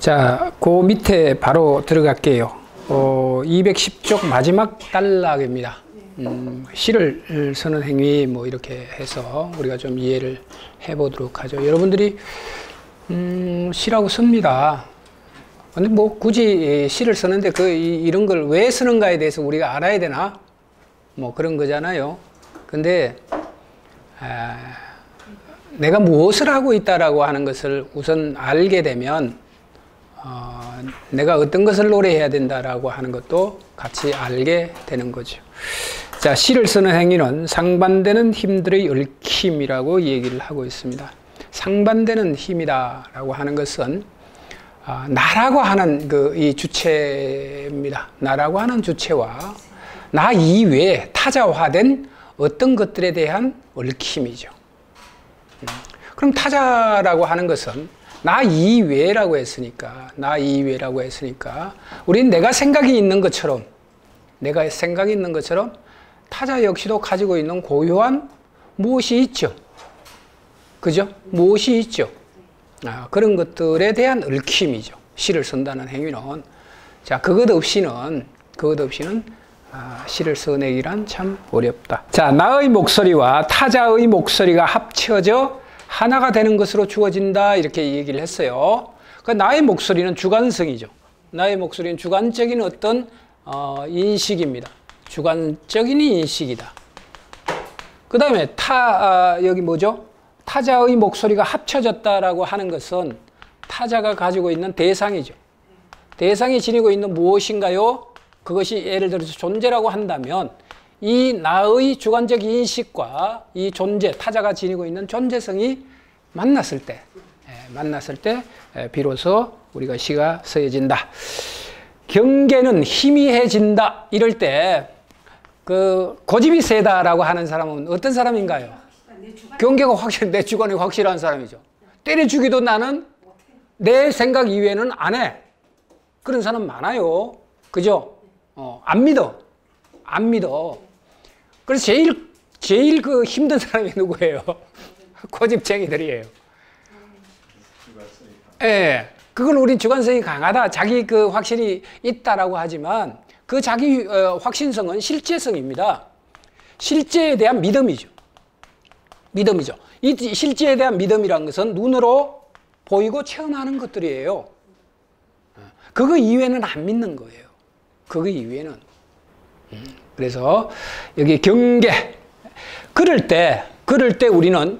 자, 그 밑에 바로 들어갈게요. 210쪽 마지막 단락입니다. 시를 쓰는 행위 뭐 이렇게 해서 우리가 좀 이해를 해보도록 하죠. 여러분들이 시라고 씁니다. 근데 뭐 굳이 시를 쓰는데 이런 걸 왜 쓰는가에 대해서 우리가 알아야 되나? 뭐 그런 거잖아요. 근데 내가 무엇을 하고 있다라고 하는 것을 우선 알게 되면 내가 어떤 것을 노래해야 된다라고 하는 것도 같이 알게 되는 거죠. 자, 시를 쓰는 행위는 상반되는 힘들의 얽힘이라고 얘기를 하고 있습니다. 상반되는 힘이다라고 하는 것은 나라고 하는 이 주체입니다. 나라고 하는 주체와 나 이외에 타자화된 어떤 것들에 대한 얽힘이죠. 그럼 타자라고 하는 것은 나 이외라고 했으니까, 우리는 내가 생각이 있는 것처럼 타자 역시도 가지고 있는 고유한 무엇이 있죠. 그죠? 무엇이 있죠. 그런 것들에 대한 얽힘이죠. 시를 쓴다는 행위는. 자, 그것 없이는 시를 써내기란 참 어렵다. 자, 나의 목소리와 타자의 목소리가 합쳐져 하나가 되는 것으로 주어진다, 이렇게 얘기를 했어요. 나의 목소리는 주관성이죠. 나의 목소리는 주관적인 어떤 인식입니다. 주관적인 인식이다. 그 다음에 여기 뭐죠? 타자의 목소리가 합쳐졌다라고 하는 것은 타자가 가지고 있는 대상이죠. 대상이 지니고 있는 무엇인가요? 그것이 예를 들어서 존재라고 한다면 이 나의 주관적 인식과 이 존재, 타자가 지니고 있는 존재성이 만났을 때 비로소 우리가 시가 쓰여진다. 경계는 희미해진다. 이럴 때 고집이 세다라고 하는 사람은 어떤 사람인가요? 경계가 내 주관이 확실한 사람이죠. 때려주기도 나는 내 생각 이외에는 안 해. 그런 사람 많아요. 그죠? 안 믿어. 그래서 제일 힘든 사람이 누구예요? 고집쟁이들이에요. 예. 그걸 우린 주관성이 강하다, 자기 확신이 있다라고 하지만 그 자기 확신성은 실제성입니다. 실제에 대한 믿음이죠. 이 실제에 대한 믿음이란 것은 눈으로 보이고 체험하는 것들이에요. 그거 이외에는 안 믿는 거예요. 그거 이외에는. 그래서 여기 경계. 그럴 때 우리는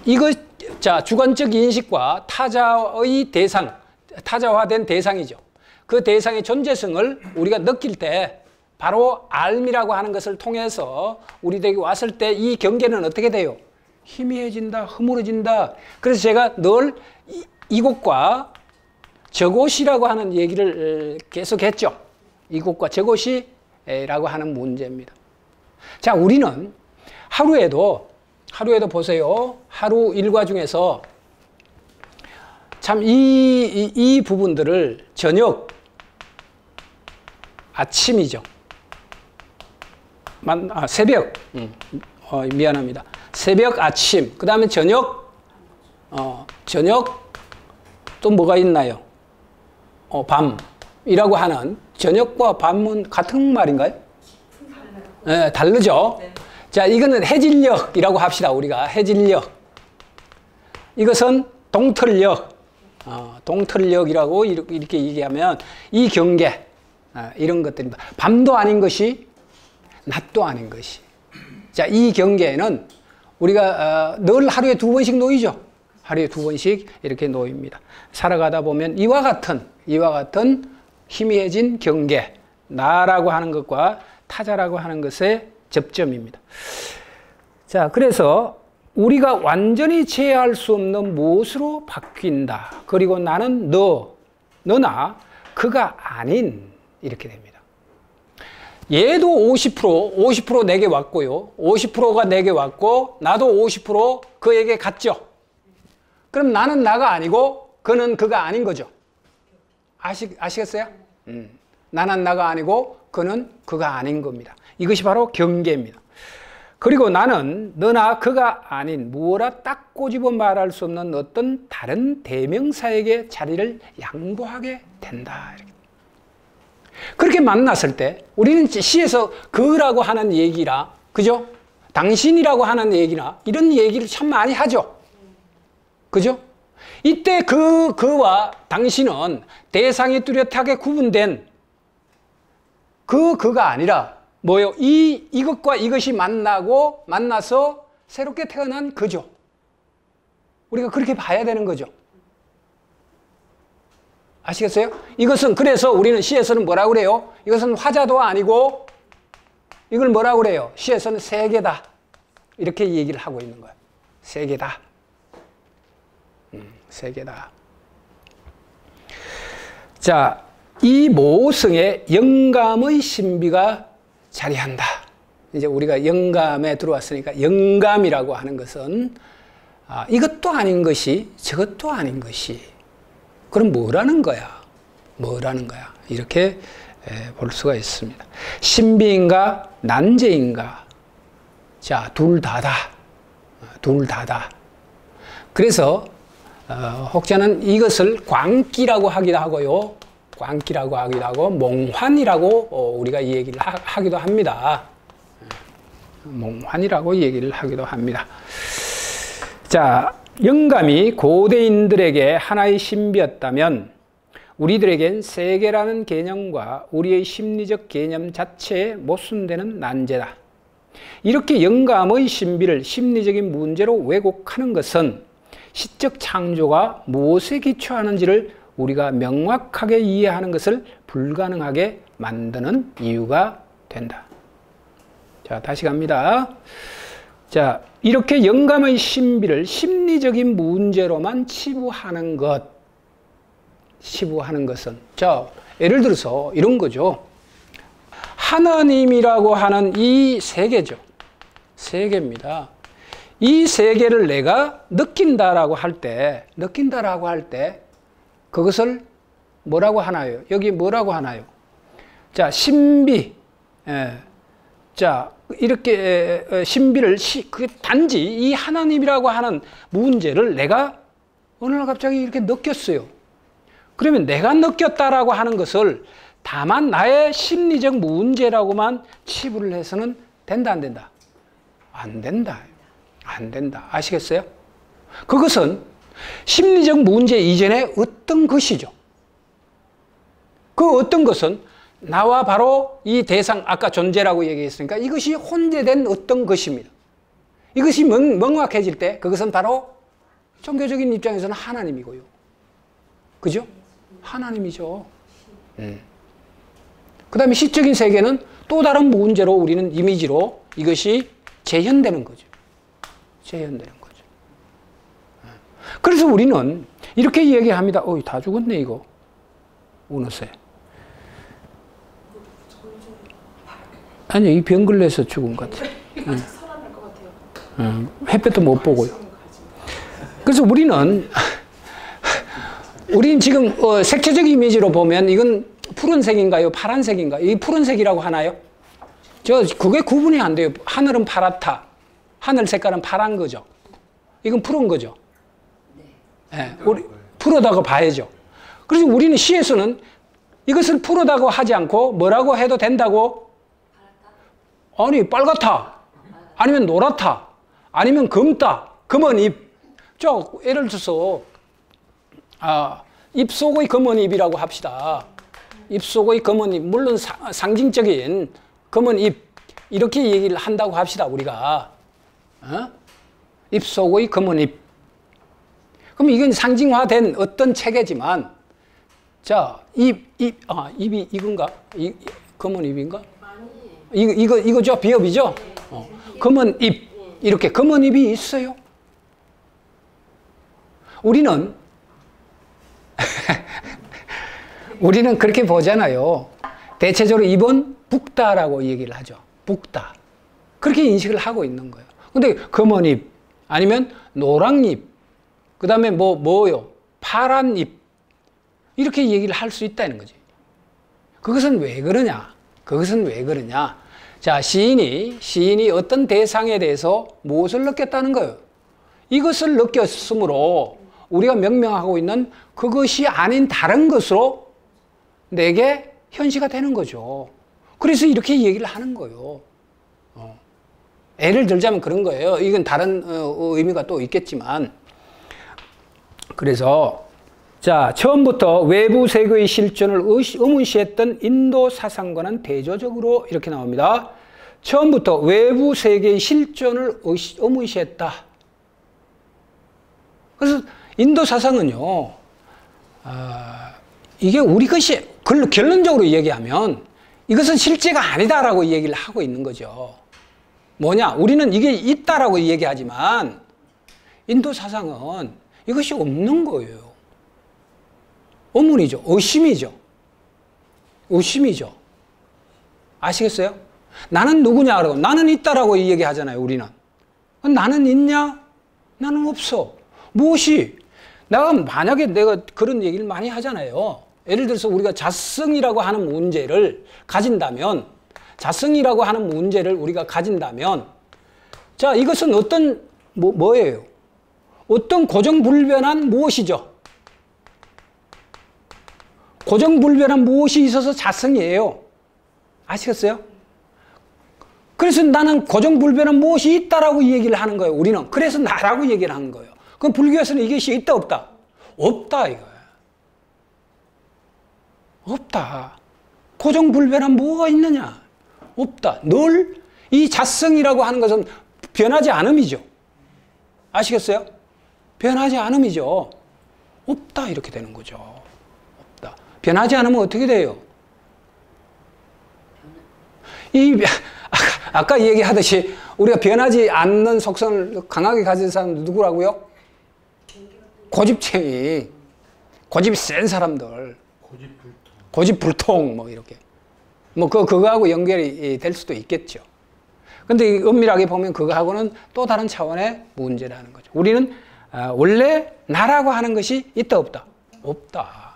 주관적 인식과 타자의 타자화된 대상이죠. 그 대상의 존재성을 우리가 느낄 때 바로 알미라고 하는 것을 통해서 우리에게 왔을 때 이 경계는 어떻게 돼요? 희미해진다, 허물어진다. 그래서 제가 늘 이곳과 저곳이라고 하는 얘기를 계속 했죠. 이곳과 저곳이라고 하는 문제입니다. 자, 우리는 하루에도 보세요. 하루 일과 중에서 참 이 부분들을 저녁, 아침이죠. 새벽, 미안합니다. 새벽, 아침, 그 다음에 저녁 또 뭐가 있나요? 밤이라고 하는 저녁과 밤은 같은 말인가요? 네, 다르죠? 네. 자, 이거는 해질녘이라고 합시다. 우리가 해질녘. 이것은 동틀녘이라고 이렇게 얘기하면 이 경계, 이런 것들입니다. 밤도 아닌 것이 낮도 아닌 것이. 자, 이 경계에는 우리가 늘 하루에 2번씩 놓이죠. 하루에 2번씩 이렇게 놓입니다. 살아가다 보면 이와 같은 희미해진 경계, 나라고 하는 것과 타자라고 하는 것의 접점입니다. 자, 그래서 우리가 완전히 제어할 수 없는 무엇으로 바뀐다. 그리고 나는 너나 그가 아닌, 이렇게 됩니다. 얘도 50% 내게 왔고요. 50%가 내게 왔고 나도 50% 그에게 갔죠. 그럼 나는 나가 아니고 그는 그가 아닌 거죠. 아시겠어요? 나는 나가 아니고 그는 그가 아닌 겁니다. 이것이 바로 경계입니다. 그리고 나는 너나 그가 아닌 무어라 딱 꼬집어 말할 수 없는 어떤 다른 대명사에게 자리를 양보하게 된다. 그렇게 만났을 때 우리는 시에서 그라고 하는 얘기라, 그죠? 당신이라고 하는 얘기나 이런 얘기를 참 많이 하죠. 그죠? 이때 그와 당신은 대상이 뚜렷하게 구분된 그가 아니라 뭐요? 이것과 이것이 만나서 새롭게 태어난 그죠. 우리가 그렇게 봐야 되는 거죠. 아시겠어요? 이것은 그래서 우리는 시에서는 뭐라고 그래요? 이것은 화자도 아니고 이걸 뭐라고 그래요? 시에서는 세계다. 이렇게 얘기를 하고 있는 거예요. 세계다. 세계다. 자, 이 모성에 영감의 신비가 자리한다. 이제 우리가 영감에 들어왔으니까 영감이라고 하는 것은 이것도 아닌 것이 저것도 아닌 것이 그럼 뭐라는 거야? 뭐라는 거야? 이렇게 볼 수가 있습니다. 신비인가 난제인가? 자, 둘 다다. 둘 다다. 그래서 혹자는 이것을 광기라고 하기도 하고요. 광기라고 하기도 하고 몽환이라고 우리가 얘기를 하기도 합니다. 몽환이라고 얘기를 하기도 합니다. 자, 영감이 고대인들에게 하나의 신비였다면 우리들에겐 세계라는 개념과 우리의 심리적 개념 자체에 모순되는 난제다. 이렇게 영감의 신비를 심리적인 문제로 왜곡하는 것은 시적 창조가 무엇에 기초하는지를 우리가 명확하게 이해하는 것을 불가능하게 만드는 이유가 된다. 자, 다시 갑니다. 자, 이렇게 영감의 신비를 심리적인 문제로만 치부하는 것은, 자, 예를 들어서 이런 거죠. 하나님이라고 하는 이 세계죠. 세계입니다. 이 세계를 내가 느낀다라고 할 때, 그것을 뭐라고 하나요? 여기 뭐라고 하나요? 자, 신비. 자, 이렇게 신비를 단지 이 하나님이라고 하는 문제를 내가 어느 날 갑자기 이렇게 느꼈어요. 그러면 내가 느꼈다라고 하는 것을 다만 나의 심리적 문제라고만 치부를 해서는 된다, 안 된다? 안 된다. 안 된다. 아시겠어요? 그것은 심리적 문제 이전의 어떤 것이죠. 그 어떤 것은 나와 바로 이 대상, 아까 존재라고 얘기했으니까 이것이 혼재된 어떤 것입니다. 이것이 명확해질 때 그것은 바로 종교적인 입장에서는 하나님이고요. 그죠? 하나님이죠. 그 다음에 시적인 세계는 또 다른 문제로 우리는 이미지로 이것이 재현되는 거죠. 재현되는 거죠. 그래서 우리는 이렇게 얘기합니다. 다 죽었네, 이거. 어느새. 아니요, 이 병글레서 죽은 것 같아요. 살아날 것 같아요. 햇볕도 못 보고요. 그래서 우리는 지금 색채적 이미지로 보면 이건 푸른색인가요? 파란색인가요? 이 푸른색이라고 하나요? 그게 구분이 안 돼요. 하늘은 파랗다. 하늘 색깔은 파란 거죠. 이건 푸른 거죠. 네. 우리 푸르다고 봐야죠. 그래서 우리는 시에서는 이것을 푸르다고 하지 않고 뭐라고 해도 된다고? 아니, 빨갛다. 아니면 노랗다. 아니면 검다. 검은 잎. 예를 들어서 잎 속의 검은 잎이라고 합시다. 잎 속의 검은 잎. 물론 상징적인 검은 잎. 이렇게 얘기를 한다고 합시다, 우리가. 잎 속의 검은 잎. 그럼 이건 상징화된 어떤 체계지만, 자, 잎이 이건가? 검은 잎인가? 이거죠? 비읍이죠? 검은 잎. 이렇게 검은 잎이 있어요. 우리는 그렇게 보잖아요. 대체적으로 잎은 붓다라고 얘기를 하죠. 붓다. 그렇게 인식을 하고 있는 거예요. 근데 검은 잎, 아니면 노랑 잎, 그 다음에 뭐요? 파란 잎. 이렇게 얘기를 할 수 있다는 거지. 그것은 왜 그러냐? 자, 시인이 어떤 대상에 대해서 무엇을 느꼈다는 거예요? 이것을 느꼈으므로 우리가 명명하고 있는 그것이 아닌 다른 것으로 내게 현시가 되는 거죠. 그래서 이렇게 얘기를 하는 거예요. 예를 들자면 그런 거예요. 이건 다른 의미가 또 있겠지만. 그래서 자, 처음부터 외부 세계의 실존을 의문시했던 인도 사상과는 대조적으로 이렇게 나옵니다. 처음부터 외부 세계의 실존을 의문시했다. 그래서 인도 사상은요, 이게 우리 것이, 결론적으로 얘기하면 이것은 실제가 아니다라고 얘기를 하고 있는 거죠. 뭐냐? 우리는 이게 있다라고 얘기하지만 인도 사상은 이것이 없는 거예요. 의문이죠. 의심이죠. 의심이죠. 아시겠어요? 나는 누구냐? 그러고 나는 있다라고 얘기하잖아요, 우리는. 나는 있냐? 나는 없어. 무엇이? 만약에 내가 그런 얘기를 많이 하잖아요. 예를 들어서 우리가 자성이라고 하는 문제를 가진다면, 우리가 가진다면, 자, 이것은 어떤, 뭐예요? 어떤 고정불변한 무엇이죠? 고정불변한 무엇이 있어서 자성이에요. 아시겠어요? 그래서 나는 고정불변한 무엇이 있다라고 얘기를 하는 거예요, 우리는. 그래서 나라고 얘기를 하는 거예요. 그럼 불교에서는 이것이 있다, 없다? 없다, 이거예요. 없다. 고정불변한 뭐가 있느냐? 없다. 늘 이 자성이라고 하는 것은 변하지 않음이죠. 아시겠어요? 변하지 않음이죠. 없다, 이렇게 되는 거죠. 없다. 변하지 않으면 어떻게 돼요? 아까 얘기하듯이 우리가 변하지 않는 속성을 강하게 가진 사람들 누구라고요? 고집쟁이. 고집이 센 사람들. 고집불통, 뭐, 이렇게. 그거하고 연결이 될 수도 있겠죠. 근데 엄밀하게 보면 그거하고는 또 다른 차원의 문제라는 거죠. 우리는, 원래 나라고 하는 것이 있다, 없다? 없다.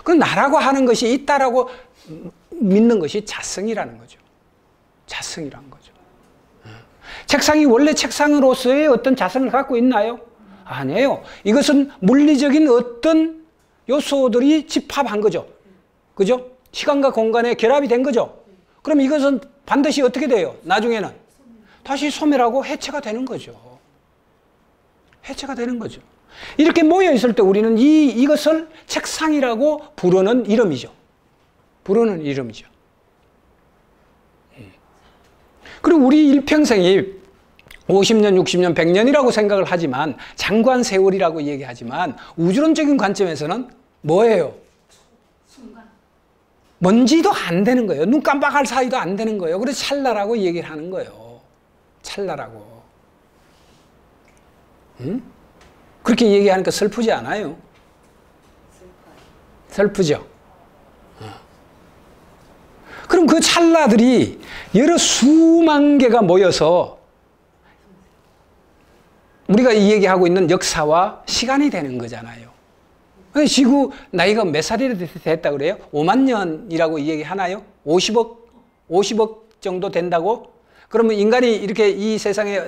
그럼 나라고 하는 것이 있다라고 믿는 것이 자성이라는 거죠. 자성이라는 거죠. 책상이 원래 책상으로서의 어떤 자성을 갖고 있나요? 아니에요. 이것은 물리적인 어떤 요소들이 집합한 거죠. 그죠? 시간과 공간의 결합이 된 거죠. 그럼 이것은 반드시 어떻게 돼요? 나중에는 다시 소멸하고 해체가 되는 거죠. 해체가 되는 거죠. 이렇게 모여 있을 때 우리는 이것을 책상이라고 부르는 이름이죠. 부르는 이름이죠. 그리고 우리 일평생이 50년, 60년, 100년이라고 생각을 하지만 장관 세월이라고 얘기하지만 우주론적인 관점에서는 뭐예요? 먼지도 안 되는 거예요. 눈 깜빡할 사이도 안 되는 거예요. 그래서 찰나라고 얘기를 하는 거예요. 찰나라고. 응? 그렇게 얘기하니까 슬프지 않아요? 슬프죠? 그럼 그 찰나들이 여러 수만 개가 모여서 우리가 이 얘기하고 있는 역사와 시간이 되는 거잖아요. 지구 나이가 몇 살이 됐다 그래요? 5만 년이라고 얘기하나요? 50억 정도 된다고? 그러면 인간이 이렇게 이 세상에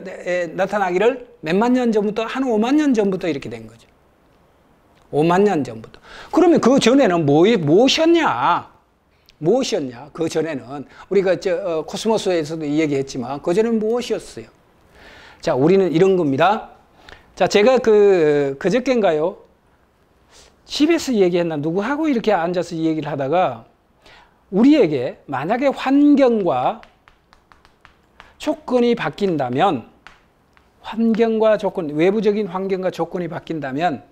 나타나기를 몇만 년 전부터, 한 5만 년 전부터 이렇게 된 거죠. 5만 년 전부터. 그러면 그 전에는 무엇이었냐? 무엇이었냐? 그 전에는 우리가 코스모스에서도 얘기했지만 그 전에는 무엇이었어요? 자, 우리는 이런 겁니다. 자, 제가 그저께인가요? 집에서 얘기했나? 누구하고 이렇게 앉아서 얘기를 하다가 우리에게 만약에 환경과 조건이 바뀐다면, 외부적인 환경과 조건이 바뀐다면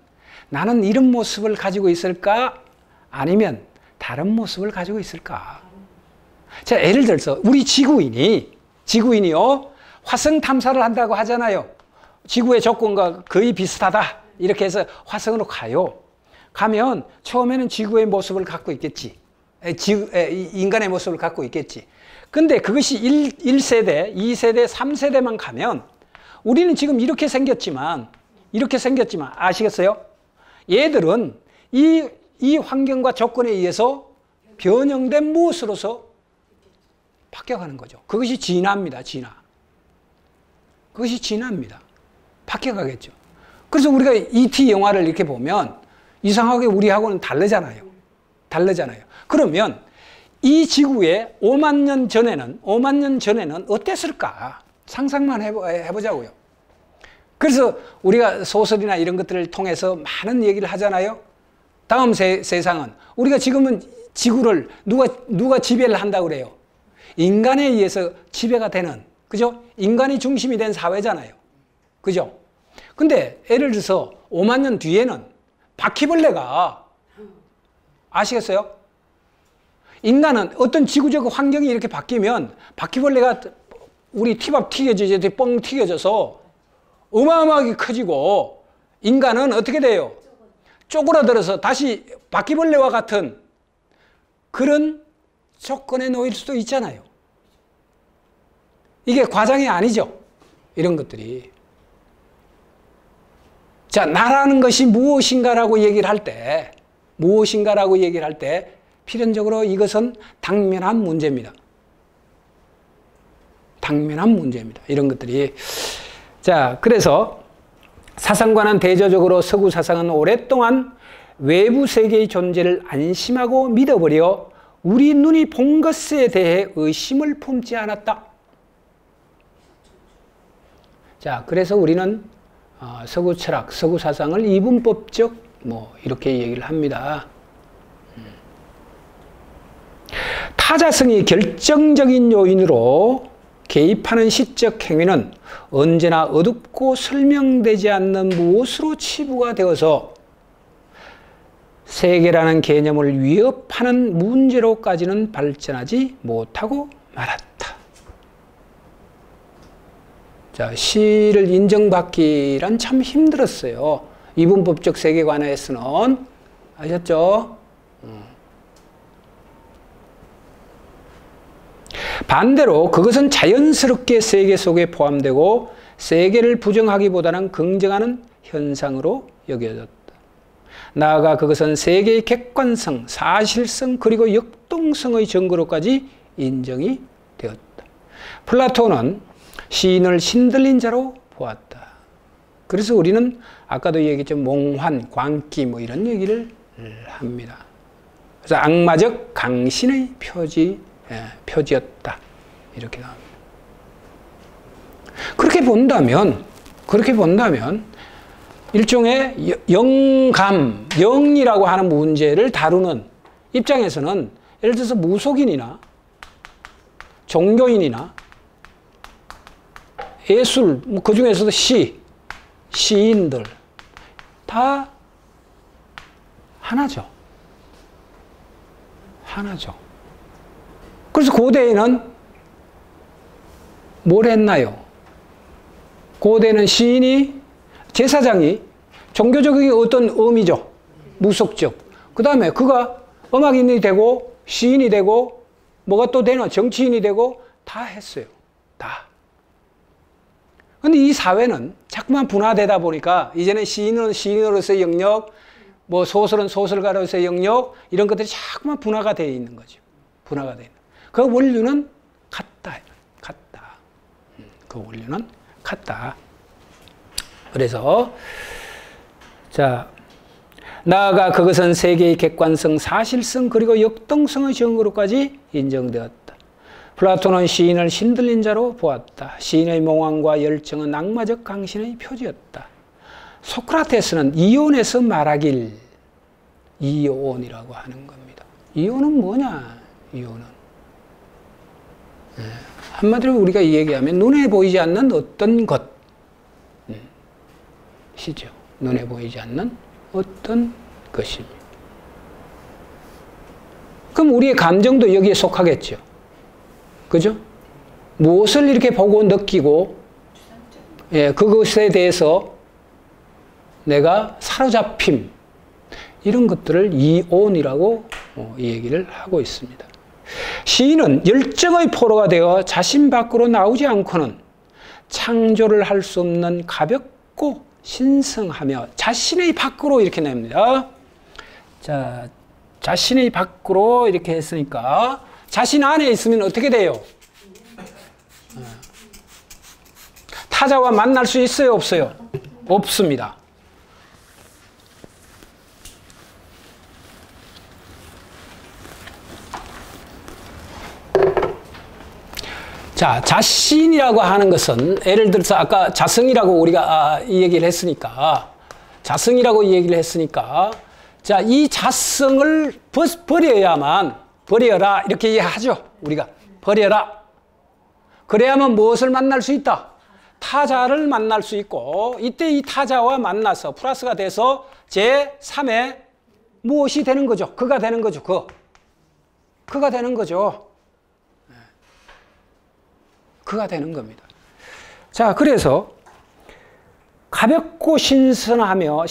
나는 이런 모습을 가지고 있을까? 아니면 다른 모습을 가지고 있을까? 자, 예를 들어서 우리 지구인이요, 화성 탐사를 한다고 하잖아요. 지구의 조건과 거의 비슷하다. 이렇게 해서 화성으로 가요. 가면 처음에는 지구의 모습을 갖고 있겠지. 인간의 모습을 갖고 있겠지. 근데 그것이 1세대, 2세대, 3세대만 가면 우리는 지금 이렇게 생겼지만 아시겠어요? 얘들은 이 환경과 조건에 의해서 변형된 무엇으로서 바뀌어가는 거죠. 그것이 진화입니다. 진화. 그것이 진화입니다. 바뀌어가겠죠. 그래서 우리가 E.T. 영화를 이렇게 보면 이상하게 우리하고는 다르잖아요. 다르잖아요. 그러면 이 지구에 5만 년 전에는 어땠을까? 상상만 해보자고요. 그래서 우리가 소설이나 이런 것들을 통해서 많은 얘기를 하잖아요. 다음 세상은 우리가 지금은 지구를 누가 지배를 한다고 그래요? 인간에 의해서 지배가 되는, 그죠? 인간이 중심이 된 사회잖아요. 그죠? 근데 예를 들어서 5만 년 뒤에는 바퀴벌레가, 아시겠어요? 인간은 어떤 지구적 환경이 이렇게 바뀌면 바퀴벌레가 우리 티밥 튀겨지지, 뻥 튀겨져서 어마어마하게 커지고 인간은 어떻게 돼요? 쪼그라들어서 다시 바퀴벌레와 같은 그런 조건에 놓일 수도 있잖아요. 이게 과장이 아니죠. 이런 것들이. 자, 나라는 것이 무엇인가라고 얘기를 할 때, 필연적으로 이것은 당면한 문제입니다. 당면한 문제입니다. 이런 것들이. 자, 그래서 사상과는 대조적으로 서구 사상은 오랫동안 외부 세계의 존재를 안심하고 믿어버려 우리 눈이 본 것에 대해 의심을 품지 않았다. 자, 그래서 우리는 서구 철학, 서구 사상을 이분법적 이렇게 얘기를 합니다. 타자성이 결정적인 요인으로 개입하는 시적 행위는 언제나 어둡고 설명되지 않는 무엇으로 치부가 되어서 세계라는 개념을 위협하는 문제로까지는 발전하지 못하고 말았다. 자, 시를 인정받기란 참 힘들었어요. 이분법적 세계관에서는. 아셨죠? 반대로 그것은 자연스럽게 세계 속에 포함되고 세계를 부정하기보다는 긍정하는 현상으로 여겨졌다. 나아가 그것은 세계의 객관성, 사실성 그리고 역동성의 증거로까지 인정이 되었다. 플라톤은 시인을 신들린 자로 보았다. 그래서 우리는 아까도 얘기했죠. 몽환, 광기 이런 얘기를 합니다. 그래서 악마적 강신의 표지였다. 이렇게 나옵니다. 그렇게 본다면 일종의 영감, 영이라고 하는 문제를 다루는 입장에서는 예를 들어서 무속인이나 종교인이나 예술, 그 중에서도 시인들 다 하나죠. 그래서 고대에는 뭘 했나요? 고대는 시인이, 제사장이 종교적인 어떤 의미죠. 무속적. 그 다음에 그가 음악인이 되고 시인이 되고 뭐가 또 되나 정치인이 되고 다 했어요. 다. 근데 이 사회는 자꾸만 분화되다 보니까 이제는 시인은 시인으로서의 영역, 소설은 소설가로서의 영역, 이런 것들이 자꾸만 분화가 되어 있는 거죠. 분화가 되어 있는. 그 원료는 같다. 그 원료는 같다. 그래서 자, 나아가 그것은 세계의 객관성, 사실성 그리고 역동성의 증거로까지 인정되었다. 플라톤은 시인을 신들린 자로 보았다. 시인의 몽환과 열정은 악마적 강신의 표지였다. 소크라테스는 이온에서 말하길, 이온이라고 하는 겁니다. 이온은 뭐냐? 이온은 한마디로 우리가 얘기하면 눈에 보이지 않는 어떤 것이죠. 눈에 보이지 않는 어떤 것입니다. 그럼 우리의 감정도 여기에 속하겠죠. 그죠? 무엇을 이렇게 보고 느끼고, 그것에 대해서 내가 사로잡힘, 이런 것들을 이온이라고 얘기를 하고 있습니다. 시인은 열정의 포로가 되어 자신 밖으로 나오지 않고는 창조를 할 수 없는 가볍고 신성하며 자신의 밖으로 이렇게 냅니다. 자, 자신의 밖으로 이렇게 했으니까 자신 안에 있으면 어떻게 돼요? 타자와 만날 수 있어요, 없어요? 없습니다. 자, 자신이라고 하는 것은 예를 들어서 아까 자성이라고 우리가 이 얘기를 했으니까 자성이라고 이 얘기를 했으니까 자, 이 자성을 버려라 이렇게 이해하죠. 우리가 버려라. 그래야만 무엇을 만날 수 있다? 타자를 만날 수 있고 이때 이 타자와 만나서 플러스가 돼서 제3의 무엇이 되는 거죠? 그가 되는 거죠. 그가 되는 거죠. 그가 되는 겁니다. 자, 그래서 가볍고 신성하며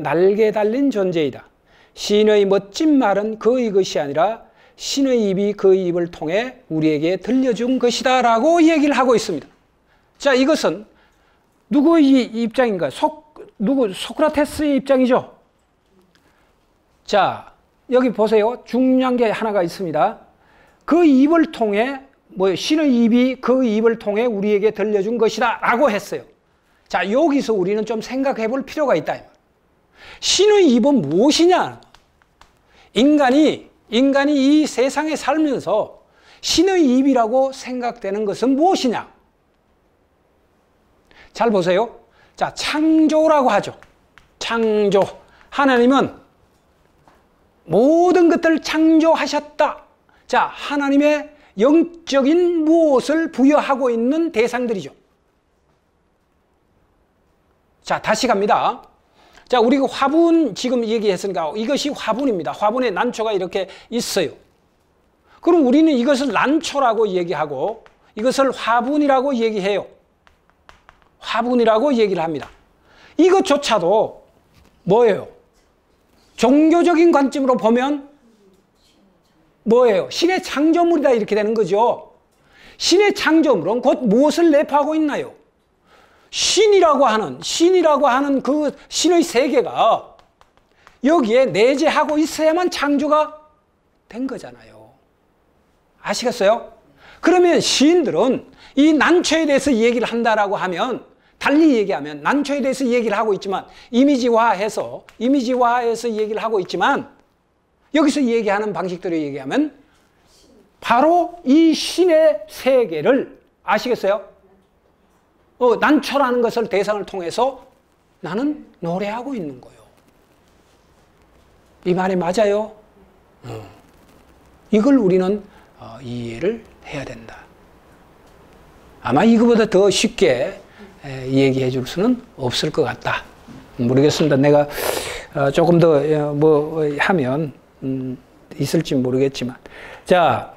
날개 달린 존재이다. 신의 멋진 말은 그의 것이 아니라 신의 입이 그의 입을 통해 우리에게 들려준 것이다 라고 얘기를 하고 있습니다. 자, 이것은 누구의 입장인가? 소크라테스의 입장이죠. 자, 여기 보세요. 중요한 게 하나가 있습니다. 그 입을 통해 신의 입이 그 입을 통해 우리에게 들려준 것이다 라고 했어요. 자, 여기서 우리는 좀 생각해 볼 필요가 있다. 신의 입은 무엇이냐? 인간이 이 세상에 살면서 신의 입이라고 생각되는 것은 무엇이냐? 잘 보세요. 자, 창조라고 하죠. 창조. 하나님은 모든 것들을 창조하셨다. 자, 하나님의 영적인 무엇을 부여하고 있는 대상들이죠. 자, 다시 갑니다. 자, 우리가 화분 지금 얘기했으니까 이것이 화분입니다. 화분에 난초가 이렇게 있어요. 그럼 우리는 이것을 난초라고 얘기하고 이것을 화분이라고 얘기해요. 화분이라고 얘기를 합니다. 이것조차도 뭐예요? 종교적인 관점으로 보면 뭐예요? 신의 창조물이다 이렇게 되는 거죠. 신의 창조물은 곧 무엇을 내포하고 있나요? 신이라고 하는 그 신의 세계가 여기에 내재하고 있어야만 창조가 된 거잖아요. 아시겠어요? 그러면 시인들은 이 난초에 대해서 얘기를 한다라고 하면 달리 얘기하면 난초에 대해서 얘기를 하고 있지만 이미지화해서 얘기를 하고 있지만 여기서 얘기하는 방식대로 얘기하면 바로 이 신의 세계를 아시겠어요? 난초라는 것을 대상을 통해서 나는 노래하고 있는 거예요. 이 말이 맞아요? 이걸 우리는 이해를 해야 된다. 아마 이거보다 더 쉽게 얘기해 줄 수는 없을 것 같다. 모르겠습니다. 내가 조금 더 하면 있을지 모르겠지만. 자,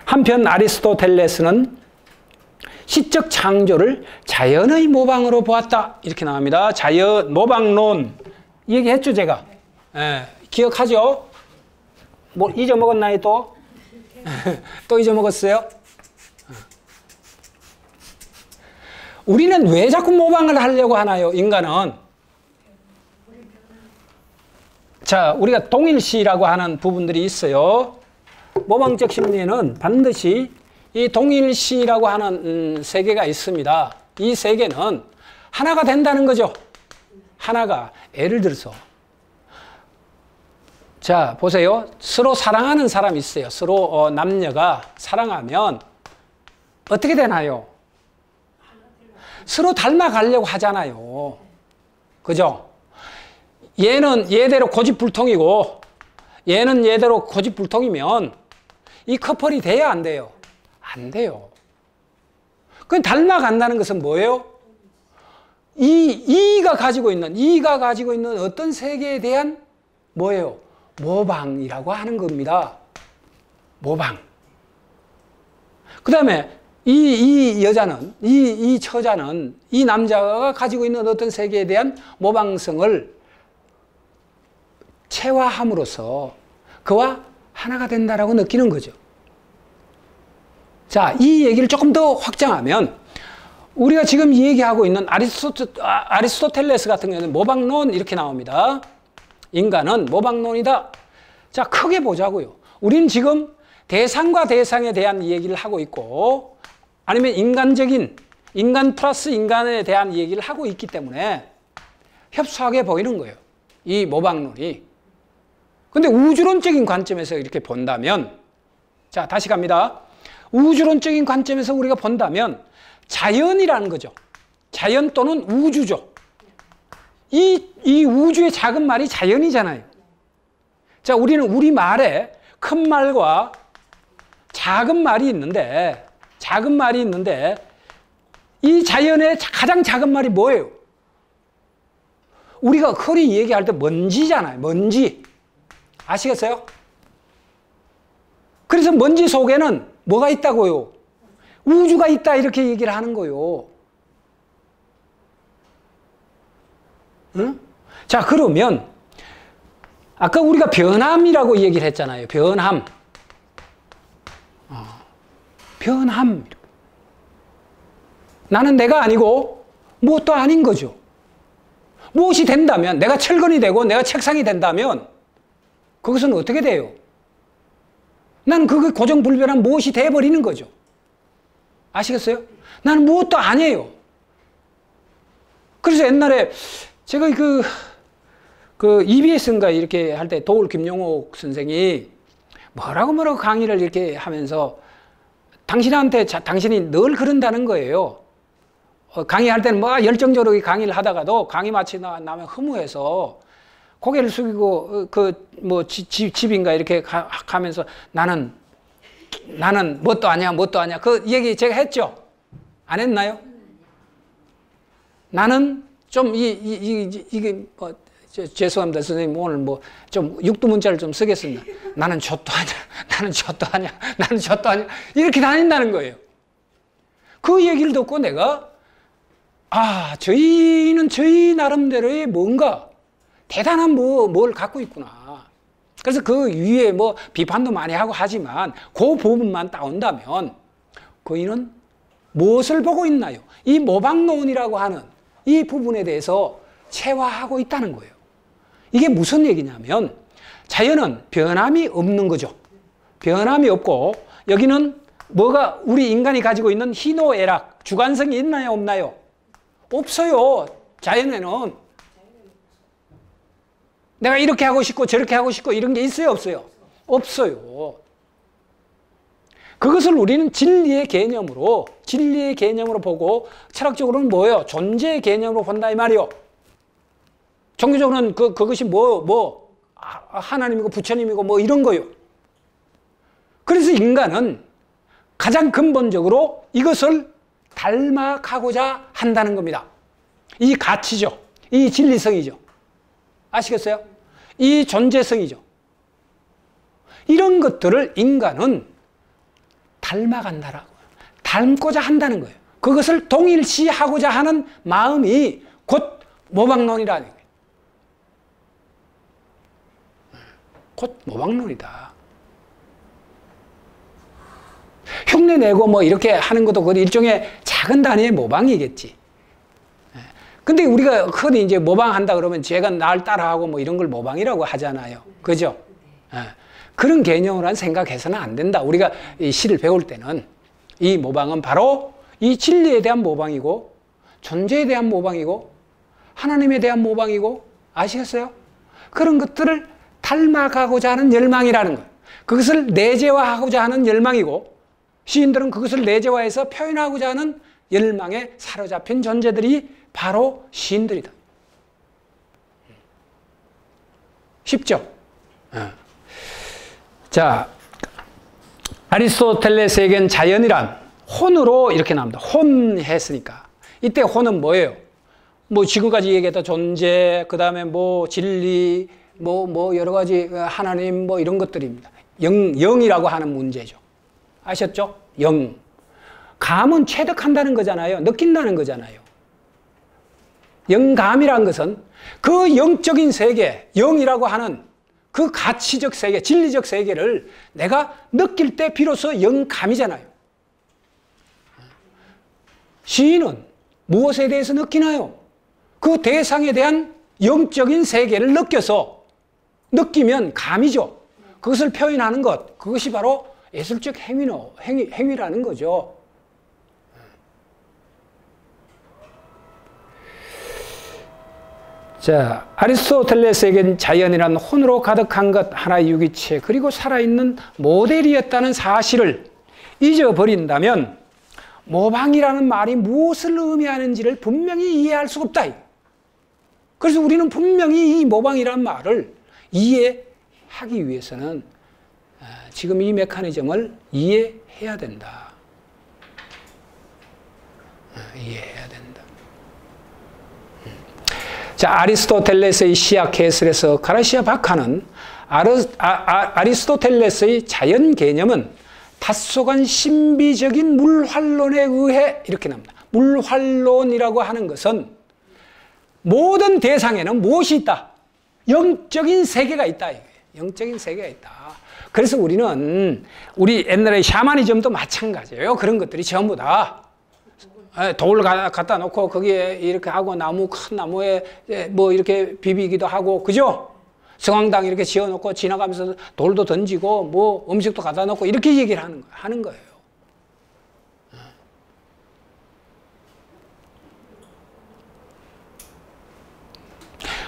한편 아리스토텔레스는 시적 창조를 자연의 모방으로 보았다. 이렇게 나옵니다. 자연, 모방론. 얘기했죠, 제가. 기억하죠? 뭐, 잊어먹었나요, 또? 또 잊어먹었어요? 우리는 왜 자꾸 모방을 하려고 하나요, 인간은? 자, 우리가 동일시라고 하는 부분들이 있어요. 모방적 심리에는 반드시 이 동일시라고 하는 세계가 있습니다. 이 세계는 하나가 된다는 거죠. 하나가. 예를 들어서 자, 보세요. 서로 사랑하는 사람이 있어요. 서로 남녀가 사랑하면 어떻게 되나요? 서로 닮아가려고 하잖아요. 그죠? 얘는 얘대로 고집불통이고 얘는 얘대로 고집불통이면 이 커플이 돼야 안 돼요? 안 돼요. 그럼 닮아간다는 것은 뭐예요? 이가 가지고 있는 어떤 세계에 대한 뭐예요? 모방이라고 하는 겁니다. 모방. 그 다음에 이 여자는, 이 처자는 이 남자가 가지고 있는 어떤 세계에 대한 모방성을 체화함으로써 그와 하나가 된다라고 느끼는 거죠. 자, 이 얘기를 조금 더 확장하면 우리가 지금 얘기하고 있는 아리스토텔레스 같은 경우는 모방론 이렇게 나옵니다. 인간은 모방론이다. 자, 크게 보자고요. 우리는 지금 대상과 대상에 대한 얘기를 하고 있고 아니면 인간적인 인간 플러스 인간에 대한 얘기를 하고 있기 때문에 협소하게 보이는 거예요. 이 모방론이. 근데 우주론적인 관점에서 이렇게 본다면, 자, 다시 갑니다. 우주론적인 관점에서 우리가 본다면 자연이라는 거죠. 자연 또는 우주죠. 이 우주의 작은 말이 자연이잖아요. 자, 우리는 우리말에 큰 말과 작은 말이 있는데, 이 자연의 가장 작은 말이 뭐예요? 우리가 흔히 얘기할 때 먼지잖아요. 먼지. 아시겠어요? 그래서 먼지 속에는 뭐가 있다고요? 우주가 있다, 이렇게 얘기를 하는 거예요. 응? 자, 그러면 아까 우리가 변함이라고 얘기를 했잖아요. 변함. 변함. 나는 내가 아니고 무엇도 아닌 거죠. 무엇이 된다면, 내가 철근이 되고 내가 책상이 된다면 그것은 어떻게 돼요? 나는 그게 고정불변한 무엇이 돼버리는 거죠. 아시겠어요? 나는 무엇도 아니에요. 그래서 옛날에 제가 그 EBS인가 이렇게 할 때 도울 김용옥 선생이 뭐라고 강의를 이렇게 하면서 당신이 늘 그런다는 거예요. 강의할 때는 뭐 열정적으로 강의를 하다가도 강의 마치고 나면 허무해서 고개를 숙이고 집인가 이렇게 가면서 나는 뭣도 아니야, 뭣도 아니야. 그 얘기 제가 했죠? 안 했나요? 나는 좀 이게 죄송합니다, 선생님. 오늘 좀 육두문자를 좀 쓰겠습니다. 나는 젖도 아니야, 나는 젖도 아니야, 나는 젖도 아니야. 이렇게 다닌다는 거예요. 그 얘기를 듣고 내가 저희는 저희 나름대로의 뭔가 대단한 뭘 갖고 있구나. 그래서 그 위에 비판도 많이 하고 하지만 그 부분만 따온다면 그이는 무엇을 보고 있나요? 이 모방론이라고 하는 이 부분에 대해서 체화하고 있다는 거예요. 이게 무슨 얘기냐면 자연은 변함이 없는 거죠. 변함이 없고 여기는 뭐가 우리 인간이 가지고 있는 희노애락, 주관성이 있나요, 없나요? 없어요. 자연에는 내가 이렇게 하고 싶고 저렇게 하고 싶고 이런 게 있어요, 없어요? 없어요. 그것을 우리는 진리의 개념으로 보고 철학적으로는 뭐예요? 존재의 개념으로 본다 이 말이요. 종교적으로는 그것이 하나님이고 부처님이고 이런 거요. 그래서 인간은 가장 근본적으로 이것을 닮아가고자 한다는 겁니다. 이 가치죠. 이 진리성이죠. 아시겠어요? 이 존재성이죠. 이런 것들을 인간은 닮아간다라고. 닮고자 한다는 거예요. 그것을 동일시하고자 하는 마음이 곧 모방론이라는 거예요. 곧 모방론이다. 흉내내고 이렇게 하는 것도 그 일종의 작은 단위의 모방이겠지. 근데 우리가 흔히 이제 모방한다 그러면 쟤가 날 따라하고 이런 걸 모방이라고 하잖아요. 그죠? 그런 개념으로 생각해서는 안 된다. 우리가 이 시를 배울 때는 이 모방은 바로 이 진리에 대한 모방이고 존재에 대한 모방이고 하나님에 대한 모방이고 아시겠어요? 그런 것들을 닮아가고자 하는 열망이라는 거예요. 그것을 내재화하고자 하는 열망이고 시인들은 그것을 내재화해서 표현하고자 하는 열망에 사로잡힌 존재들이 바로 시인들이다. 쉽죠? 자, 아리스토텔레스에겐 자연이란 혼으로 이렇게 나옵니다. 혼 했으니까. 이때 혼은 뭐예요? 지금까지 얘기했던 존재, 그 다음에 진리, 여러 가지 하나님 이런 것들입니다. 영이라고 하는 문제죠. 아셨죠? 영. 감은 체득한다는 거잖아요. 느낀다는 거잖아요. 영감이라는 것은 그 영적인 세계, 영이라고 하는 그 가치적 세계, 진리적 세계를 내가 느낄 때 비로소 영감이잖아요. 시인은 무엇에 대해서 느끼나요? 그 대상에 대한 영적인 세계를 느끼면 감이죠. 그것을 표현하는 것, 그것이 바로 예술적 행위라는 거죠. 자, 아리스토텔레스에겐 자연이란 혼으로 가득한 것, 하나의 유기체, 그리고 살아있는 모델이었다는 사실을 잊어버린다면 모방이라는 말이 무엇을 의미하는지를 분명히 이해할 수가 없다. 그래서 우리는 분명히 이 모방이라는 말을 이해하기 위해서는 지금 이 메커니즘을 이해해야 된다. 이해해야 된다. 자, 아리스토텔레스의 시약 해설에서 가르시아 바카는 아리스토텔레스의 자연 개념은 닷속한 신비적인 물환론에 의해 이렇게 나옵니다. 물환론이라고 하는 것은 모든 대상에는 무엇이 있다? 영적인 세계가 있다. 영적인 세계가 있다. 그래서 우리는 우리 옛날에 샤머니즘도 마찬가지예요. 그런 것들이 전부 다 돌 갖다 놓고 거기에 이렇게 하고 나무 큰 나무에 뭐 이렇게 비비기도 하고 그죠? 성황당 이렇게 지어놓고 지나가면서 돌도 던지고 뭐 음식도 갖다 놓고 이렇게 얘기를 하는 거예요.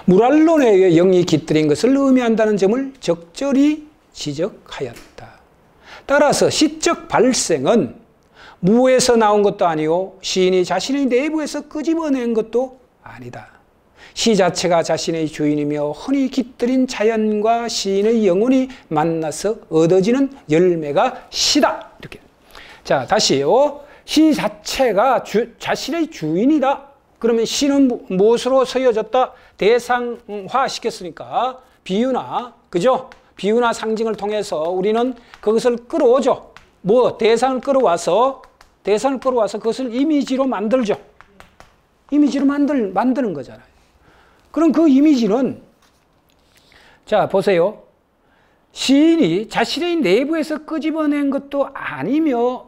물환론에 의해 영이 깃들인 것을 의미한다는 점을 적절히 지적하였다. 따라서 시적 발생은 무에서 나온 것도 아니고 시인이 자신의 내부에서 끄집어낸 것도 아니다. 시 자체가 자신의 주인이며 흔히 깃들인 자연과 시인의 영혼이 만나서 얻어지는 열매가 시다. 이렇게. 자, 다시요. 시 자체가 자신의 주인이다. 그러면 시는 무엇으로 서여졌다? 대상화 시켰으니까 비유나, 그죠? 비유나 상징을 통해서 우리는 그것을 끌어오죠. 뭐 대상을 끌어와서 그것을 이미지로 만들죠. 이미지로 만드는 거잖아요. 그럼 그 이미지는 자 보세요. 시인이 자신의 내부에서 끄집어낸 것도 아니며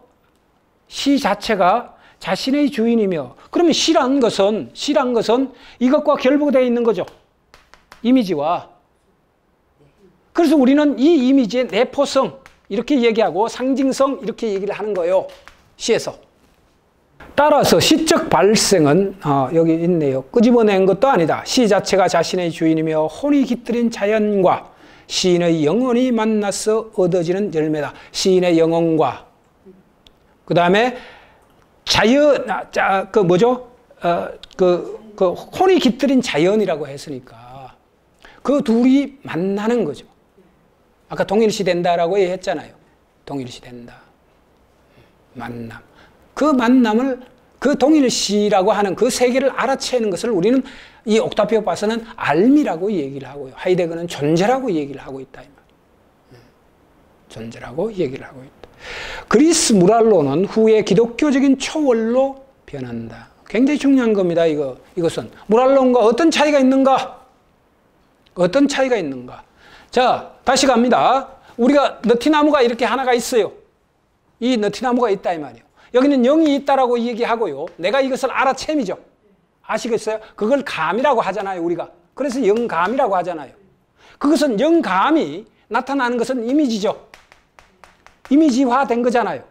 시 자체가 자신의 주인이며 그러면 시란 것은 이것과 결부되어 있는 거죠. 이미지와. 그래서 우리는 이 이미지의 내포성 이렇게 얘기하고 상징성 이렇게 얘기를 하는 거예요. 시에서. 따라서 시적 발생은 여기 있네요. 끄집어낸 것도 아니다. 시 자체가 자신의 주인이며 혼이 깃들인 자연과 시인의 영혼이 만나서 얻어지는 열매다. 시인의 영혼과 그 다음에 혼이 깃들인 자연이라고 했으니까 그 둘이 만나는 거죠. 아까 동일시 된다라고 했잖아요. 동일시 된다. 만남. 그 만남을 그 동일시라고 하는 그 세계를 알아채는 것을 우리는 이 옥타비오 바서는 알미라고 얘기를 하고요. 하이데거는 존재라고 얘기를 하고 있다. 존재라고 얘기를 하고 있다. 그리스 무랄로는 후에 기독교적인 초월로 변한다. 굉장히 중요한 겁니다. 이것은 무랄론과 어떤 차이가 있는가? 어떤 차이가 있는가? 자, 다시 갑니다. 우리가 너티나무가 이렇게 하나가 있어요. 이 너티나무가 있다 이 말이에요. 여기는 영이 있다라고 얘기하고요. 내가 이것을 알아챔이죠. 아시겠어요? 그걸 감이라고 하잖아요, 우리가. 그래서 영감이라고 하잖아요. 그것은 영감이 나타나는 것은 이미지죠. 이미지화된 거잖아요.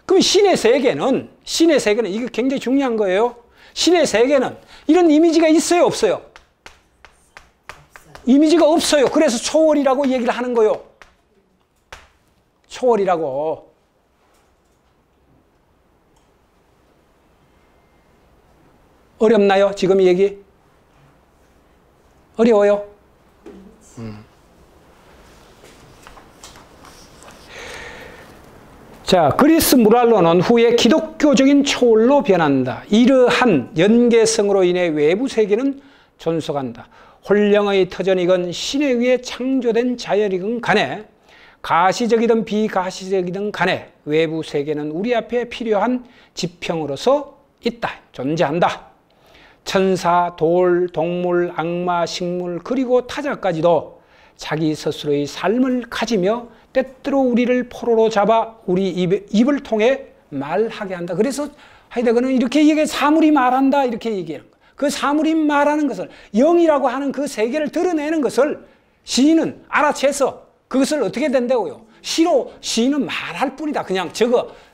그럼 신의 세계는 이게 굉장히 중요한 거예요. 신의 세계는 이런 이미지가 있어요, 없어요? 이미지가 없어요. 그래서 초월이라고 얘기를 하는 거예요. 초월이라고. 어렵나요? 지금 이 얘기? 어려워요? 자, 그리스 무랄로는 후에 기독교적인 초월로 변한다. 이러한 연계성으로 인해 외부 세계는 존속한다. 혼령의 터전이건 신에 의해 창조된 자연이건 간에 가시적이든 비가시적이든 간에 외부 세계는 우리 앞에 필요한 지평으로서 있다. 존재한다. 천사, 돌, 동물, 악마, 식물 그리고 타자까지도 자기 스스로의 삶을 가지며 때때로 우리를 포로로 잡아 우리 입을 통해 말하게 한다. 그래서 하이데거는 이렇게 얘기해. 사물이 말한다 이렇게 얘기해요. 그 사물이 말하는 것을 영이라고 하는 그 세계를 드러내는 것을 시인은 알아채서 그것을 어떻게 된다고요? 시로 시인은 말할 뿐이다. 그냥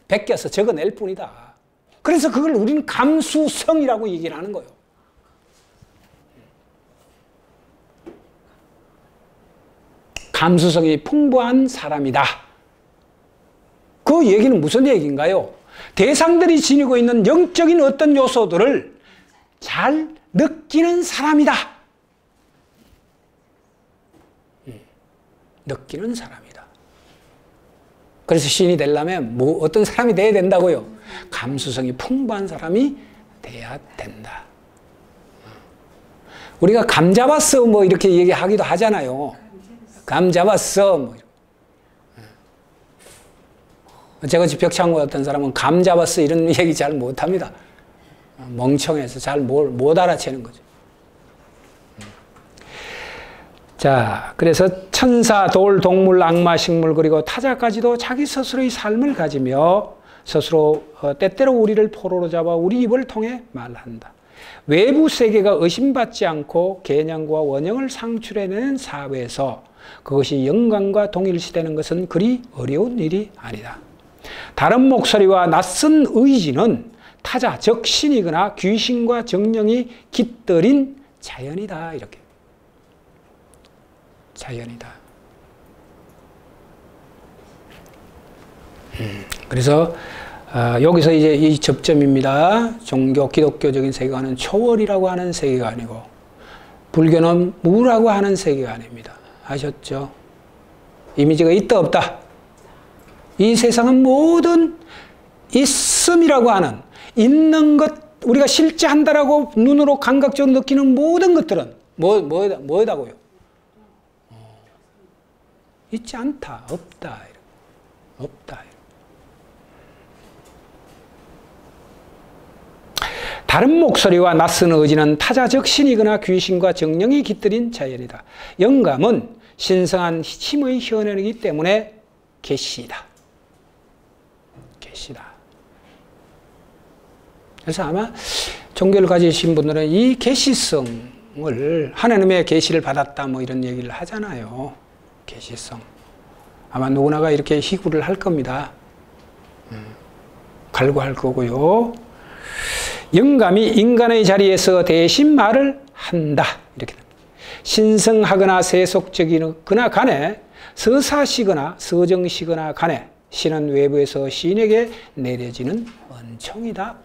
베껴서 적어낼 뿐이다. 그래서 그걸 우리는 감수성이라고 얘기를 하는 거예요. 감수성이 풍부한 사람이다. 그 얘기는 무슨 얘기인가요? 대상들이 지니고 있는 영적인 어떤 요소들을 잘 느끼는 사람이다. 느끼는 사람이다. 그래서 신이 되려면 어떤 사람이 돼야 된다고요? 감수성이 풍부한 사람이 돼야 된다. 우리가 감 잡았어 뭐 이렇게 얘기하기도 하잖아요. 감 잡았어 뭐. 제가 벽창고 어떤 사람은 감 잡았어 이런 얘기 잘 못합니다. 멍청해서 잘 못 알아채는 거죠. 자, 그래서 천사, 돌, 동물, 악마, 식물 그리고 타자까지도 자기 스스로의 삶을 가지며 스스로 때때로 우리를 포로로 잡아 우리 입을 통해 말한다. 외부 세계가 의심받지 않고 개념과 원형을 상출해내는 사회에서 그것이 영광과 동일시되는 것은 그리 어려운 일이 아니다. 다른 목소리와 낯선 의지는 타자, 즉 신이거나 귀신과 정령이 깃들인 자연이다. 이렇게. 자연이다. 그래서 여기서 이제 이 접점입니다. 종교, 기독교적인 세계관은 초월이라고 하는 세계관이고 불교는 무라고 하는 세계관입니다. 아셨죠? 이미지가 있다 없다. 이 세상은 모든 있음이라고 하는 있는 것, 우리가 실제 한다라고 눈으로 감각적으로 느끼는 모든 것들은 뭐다고요? 있지 않다, 없다, 없다. 다른 목소리와 낯선 의지는 타자적 신이거나 귀신과 정령이 깃들인 자연이다. 영감은 신성한 힘의 현현이기 때문에 계시다. 계시다. 그래서 아마 종교를 가지신 분들은 이 계시성을 하나님의 계시를 받았다 뭐 이런 얘기를 하잖아요. 계시성. 아마 누구나가 이렇게 희구를 할 겁니다. 갈구할 거고요. 영감이 인간의 자리에서 대신 말을 한다. 이렇게 신성하거나 세속적이거나 간에 서사시거나 서정시거나 간에 신은 외부에서 시인에게 내려지는 은총이다.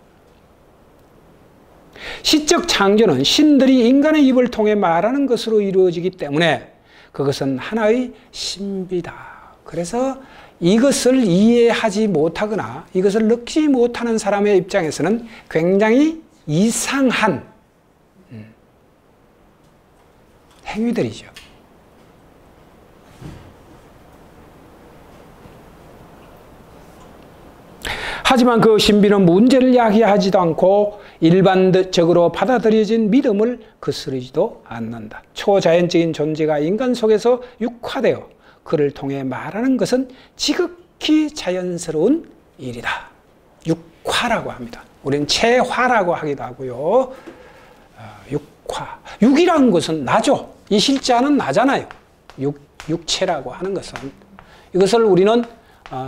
시적 창조는 신들이 인간의 입을 통해 말하는 것으로 이루어지기 때문에 그것은 하나의 신비다. 그래서 이것을 이해하지 못하거나 이것을 느끼지 못하는 사람의 입장에서는 굉장히 이상한 행위들이죠. 하지만 그 신비는 문제를 야기하지도 않고 일반적으로 받아들여진 믿음을 거스르지도 않는다. 초자연적인 존재가 인간 속에서 육화되어 그를 통해 말하는 것은 지극히 자연스러운 일이다. 육화라고 합니다. 우리는 체화라고 하기도 하고요. 육화. 육이라는 것은 나죠. 이 실자는 나잖아요. 육체라고 하는 것은. 이것을 우리는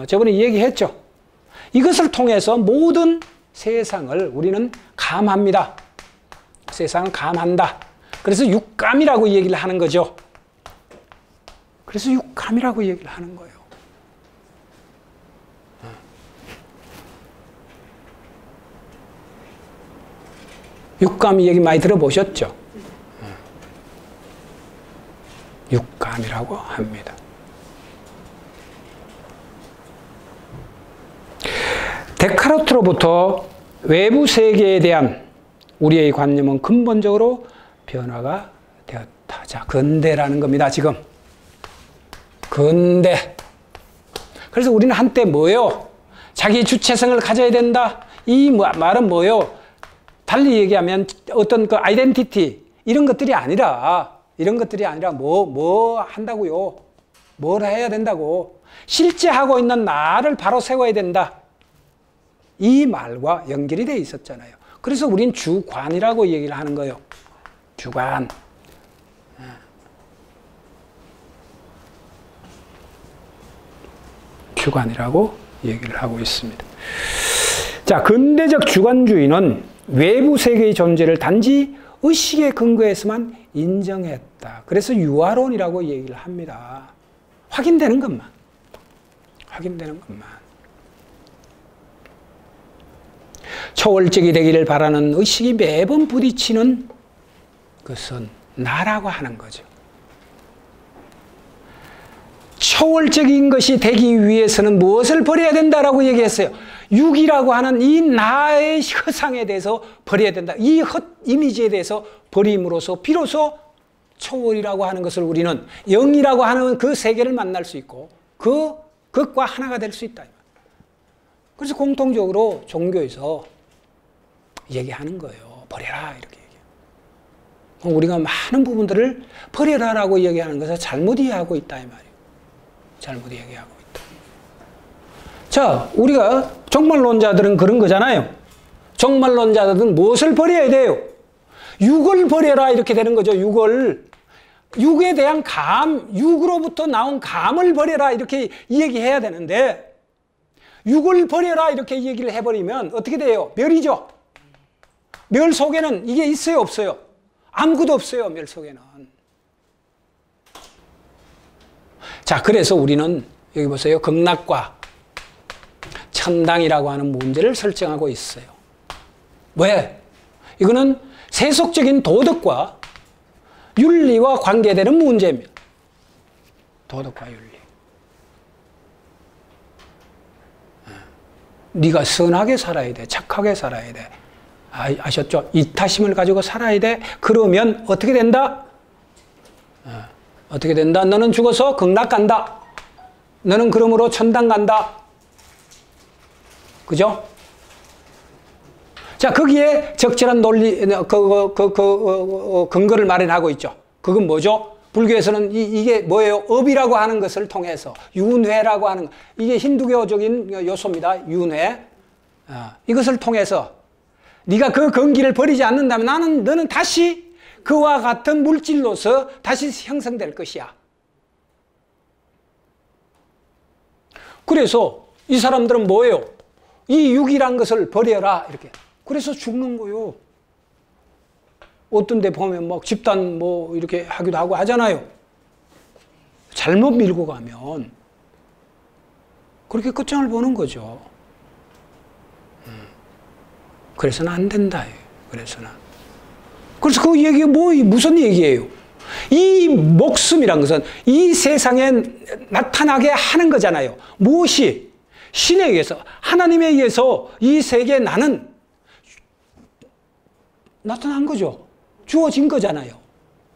저번에 얘기했죠. 이것을 통해서 모든 세상을 우리는 감합니다. 세상을 감한다. 그래서 육감이라고 얘기를 하는 거죠. 그래서 육감이라고 얘기를 하는 거예요. 육감 얘기 많이 들어보셨죠? 육감이라고 합니다. 데카르트로부터 외부 세계에 대한 우리의 관념은 근본적으로 변화가 되었다. 자, 근대라는 겁니다, 지금. 근대. 그래서 우리는 한때 뭐예요? 자기 주체성을 가져야 된다. 이 말은 뭐예요? 달리 얘기하면 어떤 그 아이덴티티 이런 것들이 아니라 뭐 한다고요? 뭘 해야 된다고? 실제 하고 있는 나를 바로 세워야 된다. 이 말과 연결이 되어 있었잖아요. 그래서 우린 주관이라고 얘기를 하는 거예요. 주관. 주관이라고 얘기를 하고 있습니다. 자, 근대적 주관주의는 외부 세계의 존재를 단지 의식에 근거해서만 인정했다. 그래서 유아론이라고 얘기를 합니다. 확인되는 것만. 확인되는 것만. 초월적이 되기를 바라는 의식이 매번 부딪히는 것은 나라고 하는 거죠. 초월적인 것이 되기 위해서는 무엇을 버려야 된다라고 얘기했어요? 육이라고 하는 이 나의 허상에 대해서 버려야 된다. 이 헛 이미지에 대해서 버림으로써 비로소 초월이라고 하는 것을 우리는 영이라고 하는 그 세계를 만날 수 있고 그것과 하나가 될 수 있다. 그래서 공통적으로 종교에서 얘기하는 거예요. 버려라 이렇게 얘기해요. 우리가 많은 부분들을 버려라라고 얘기하는 것을 잘못 이해하고 있다 이 말이에요. 잘못 얘기하고 있다. 자, 우리가 종말론자들은 그런 거잖아요. 종말론자들은 무엇을 버려야 돼요? 육을 버려라 이렇게 되는 거죠. 육에 대한 육으로부터 나온 감을 버려라 이렇게 얘기해야 되는데 육을 버려라 이렇게 얘기를 해버리면 어떻게 돼요? 멸이죠. 멸 속에는 이게 있어요, 없어요? 아무것도 없어요, 멸 속에는. 자, 그래서 우리는 여기 보세요. 극락과 천당이라고 하는 문제를 설정하고 있어요. 왜? 이거는 세속적인 도덕과 윤리와 관계되는 문제입니다. 도덕과 윤리. 네가 선하게 살아야 돼. 착하게 살아야 돼. 아셨죠? 이타심을 가지고 살아야 돼. 그러면 어떻게 된다? 어떻게 된다? 너는 죽어서 극락 간다. 너는 그러므로 천당 간다. 그죠? 자, 거기에 적절한 논리, 근거를 마련하고 있죠. 그건 뭐죠? 불교에서는 이게 뭐예요? 업이라고 하는 것을 통해서 윤회라고 하는, 이게 힌두교적인 요소입니다. 윤회. 이것을 통해서 네가 그 근기를 버리지 않는다면 너는 다시 그와 같은 물질로서 다시 형성될 것이야. 그래서 이 사람들은 뭐예요? 이 육이란 것을 버려라 이렇게. 그래서 죽는 거요. 어떤 데 보면 막 집단 뭐 이렇게 하기도 하고 하잖아요. 잘못 밀고 가면 그렇게 끝장을 보는 거죠. 그래서는 안 된다. 그래서는. 그래서 그 얘기가 무슨 얘기예요? 이 목숨이란 것은 이 세상에 나타나게 하는 거잖아요. 무엇이? 신에 의해서, 하나님에 의해서 이 세계에 나는 나타난 거죠. 주어진 거잖아요.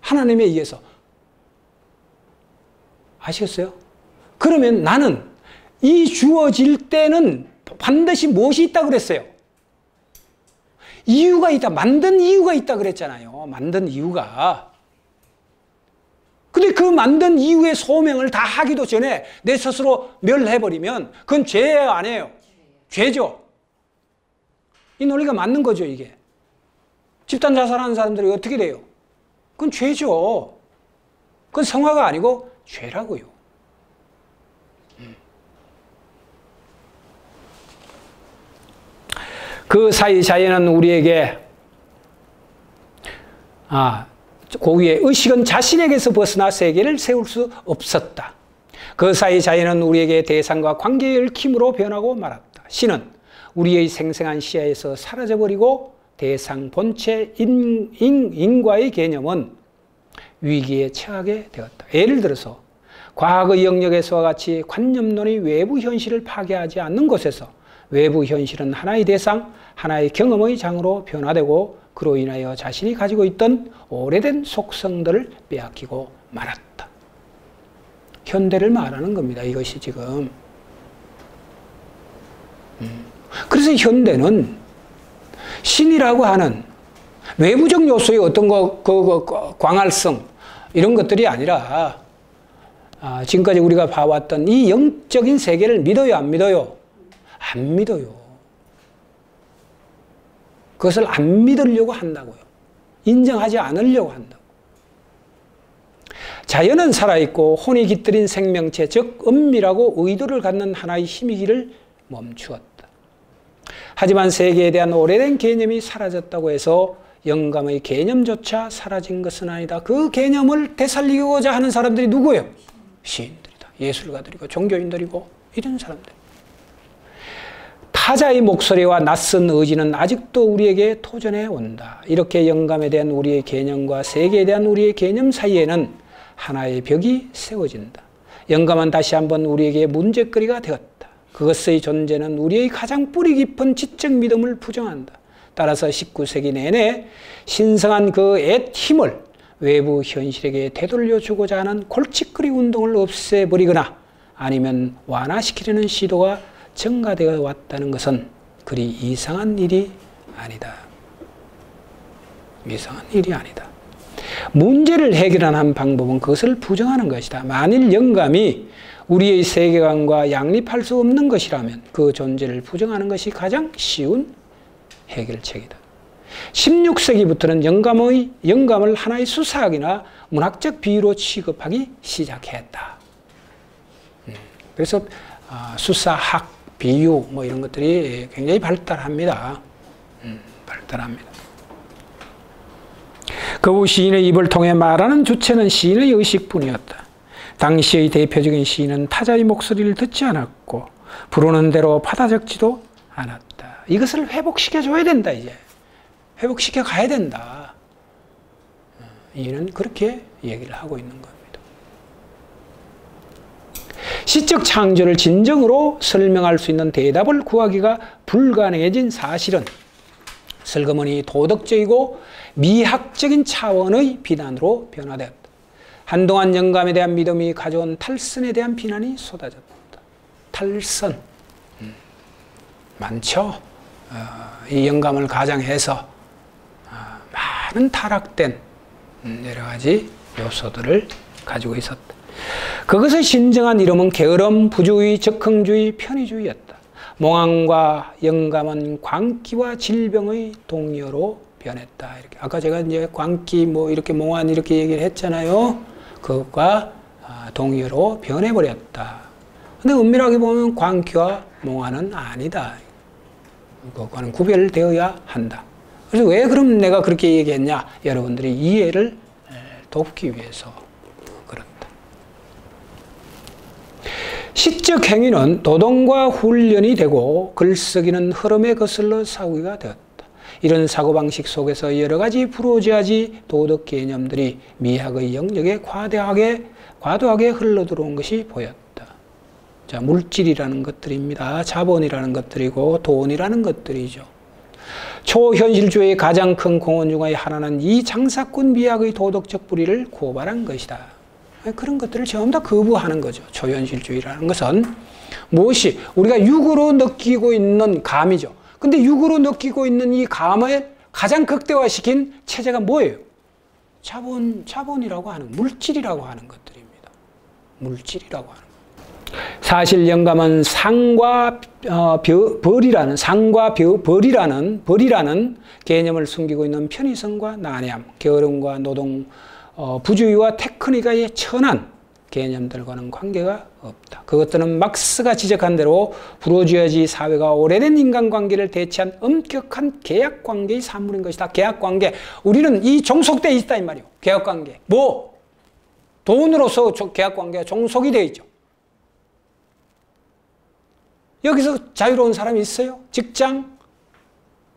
하나님에 의해서. 아시겠어요? 그러면 나는 이 주어질 때는 반드시 무엇이 있다 그랬어요? 이유가 있다. 만든 이유가 있다 그랬잖아요. 만든 이유가. 근데 그 만든 이유의 소명을 다 하기도 전에 내 스스로 멸해버리면 그건 죄예요, 아니에요? 죄죠. 이 논리가 맞는 거죠, 이게. 집단 자살하는 사람들이 어떻게 돼요? 그건 죄죠. 그건 성화가 아니고 죄라고요. 그 사이 자연은 우리에게 고유의 의식은 자신에게서 벗어나 세계를 세울 수 없었다. 그 사이 자연은 우리에게 대상과 관계의 얽힘으로 변하고 말았다. 신은 우리의 생생한 시야에서 사라져버리고 대상 본체 인과의 개념은 위기에 처하게 되었다. 예를 들어서 과거 영역에서와 같이 관념론이 외부 현실을 파괴하지 않는 곳에서 외부 현실은 하나의 대상, 하나의 경험의 장으로 변화되고 그로 인하여 자신이 가지고 있던 오래된 속성들을 빼앗기고 말았다. 현대를 말하는 겁니다. 이것이 지금. 그래서 현대는 신이라고 하는 외부적 요소의 어떤 광활성 이런 것들이 아니라 지금까지 우리가 봐왔던 이 영적인 세계를 믿어요, 안 믿어요? 안 믿어요. 그것을 안 믿으려고 한다고요. 인정하지 않으려고 한다고. 자연은 살아있고 혼이 깃들인 생명체, 즉 은밀하고 의도를 갖는 하나의 힘이기를 멈추었다. 하지만 세계에 대한 오래된 개념이 사라졌다고 해서 영감의 개념조차 사라진 것은 아니다. 그 개념을 되살리고자 하는 사람들이 누구예요? 시인들이다. 예술가들이고 종교인들이고 이런 사람들. 타자의 목소리와 낯선 의지는 아직도 우리에게 토전해 온다. 이렇게 영감에 대한 우리의 개념과 세계에 대한 우리의 개념 사이에는 하나의 벽이 세워진다. 영감은 다시 한번 우리에게 문제거리가 되었다. 그것의 존재는 우리의 가장 뿌리 깊은 지적 믿음을 부정한다. 따라서 19세기 내내 신성한 그 옛 힘을 외부 현실에게 되돌려주고자 하는 골칫거리 운동을 없애버리거나 아니면 완화시키려는 시도가 증가되어 왔다는 것은 그리 이상한 일이 아니다. 이상한 일이 아니다. 문제를 해결하는 방법은 그것을 부정하는 것이다. 만일 영감이 우리의 세계관과 양립할 수 없는 것이라면 그 존재를 부정하는 것이 가장 쉬운 해결책이다. 16세기부터는 영감을 하나의 수사학이나 문학적 비유로 취급하기 시작했다. 그래서 수사학, 비유 뭐 이런 것들이 굉장히 발달합니다. 발달합니다. 거부 시인의 입을 통해 말하는 주체는 시인의 의식뿐이었다. 당시의 대표적인 시인은 타자의 목소리를 듣지 않았고 부르는 대로 받아적지도 않았다. 이것을 회복시켜줘야 된다. 이제 회복시켜 가야 된다. 이는 그렇게 얘기를 하고 있는 겁니다. 시적 창조를 진정으로 설명할 수 있는 대답을 구하기가 불가능해진 사실은 슬그머니 도덕적이고 미학적인 차원의 비난으로 변화되었다. 한동안 영감에 대한 믿음이 가져온 탈선에 대한 비난이 쏟아졌다. 탈선 많죠. 이 영감을 가장해서 많은 타락된 여러 가지 요소들을 가지고 있었다. 그것의 진정한 이름은 게으름, 부주의, 적흥주의, 편의주의였다. 몽환과 영감은 광기와 질병의 동료로 변했다. 이렇게 아까 제가 이제 광기 뭐 이렇게 몽환 이렇게 얘기를 했잖아요. 그것과 동료로 변해버렸다. 근데 엄밀하게 보면 광기와 몽환은 아니다. 그거는 구별되어야 한다. 그래서 왜 그럼 내가 그렇게 얘기했냐? 여러분들이 이해를 돕기 위해서 그렇다. 시적 행위는 노동과 훈련이 되고 글쓰기는 흐름에 거슬러 사고가 되었다. 이런 사고방식 속에서 여러 가지 부르주아지 도덕 개념들이 미학의 영역에 과도하게 흘러들어온 것이 보였다. 자, 물질이라는 것들입니다. 자본이라는 것들이고 돈이라는 것들이죠. 초현실주의의 가장 큰 공헌 중의 하나는 이 장사꾼 미학의 도덕적 뿌리를 고발한 것이다. 그런 것들을 전부 다 거부하는 거죠. 초현실주의라는 것은 무엇이 우리가 육으로 느끼고 있는 감이죠. 근데 육으로 느끼고 있는 이 감을 가장 극대화시킨 체제가 뭐예요? 자본이라고 하는, 물질이라고 하는 것들입니다. 물질이라고 하는 것. 사실 영감은 상과 벌이라는 개념을 숨기고 있는 편의성과 난해함, 게으름과 노동, 부주의와 테크닉의 천한 개념들과는 관계가 없다. 그것들은 막스가 지적한 대로 부르주아지 사회가 오래된 인간관계를 대체한 엄격한 계약관계의 산물인 것이다. 계약관계. 우리는 이 종속되어 있다 이 말이에요. 계약관계. 뭐? 돈으로서 계약관계가 종속이 되어 있죠. 여기서 자유로운 사람이 있어요? 직장?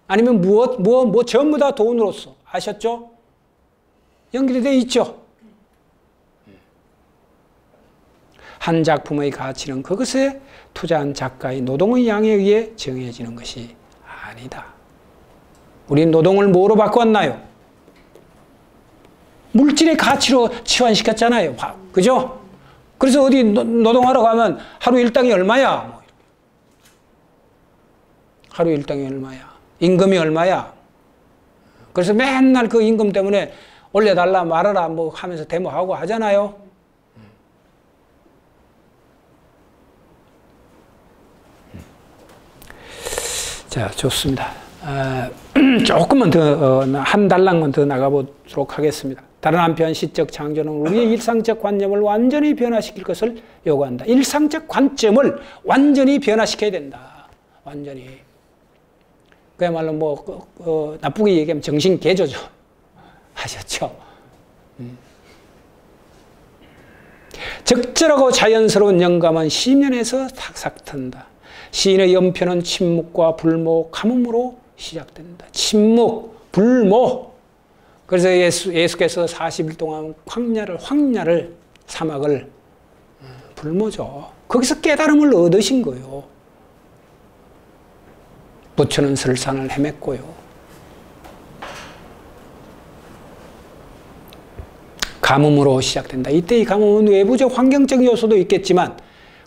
아니면 뭐 전부 다 돈으로서. 아셨죠? 연결이 되어 있죠. 한 작품의 가치는 그것에 투자한 작가의 노동의 양에 의해 정해지는 것이 아니다. 우린 노동을 뭐로 바꿨나요? 물질의 가치로 치환시켰잖아요. 그죠? 그래서 어디 노동하러 가면 하루 일당이 얼마야? 하루 일당이 얼마야? 임금이 얼마야? 그래서 맨날 그 임금 때문에 올려달라 말아라 뭐 하면서 데모하고 하잖아요. 자, 좋습니다. 조금만 더, 한 달랑만 더 나가보도록 하겠습니다. 다른 한편 시적 창조는 우리의 일상적 관념을 완전히 변화시킬 것을 요구한다. 일상적 관점을 완전히 변화시켜야 된다. 완전히. 그야말로 뭐, 나쁘게 얘기하면 정신개조죠. 하셨죠? 적절하고 자연스러운 영감은 시면에서 탁삭 튼다. 시인의 연표는 침묵과 불모, 가뭄으로 시작된다. 침묵, 불모. 그래서 예수께서 40일 동안 황야를 사막을 불모죠. 거기서 깨달음을 얻으신 거예요. 부처는 설산을 헤맸고요. 가뭄으로 시작된다. 이때 이 가뭄은 외부적 환경적 요소도 있겠지만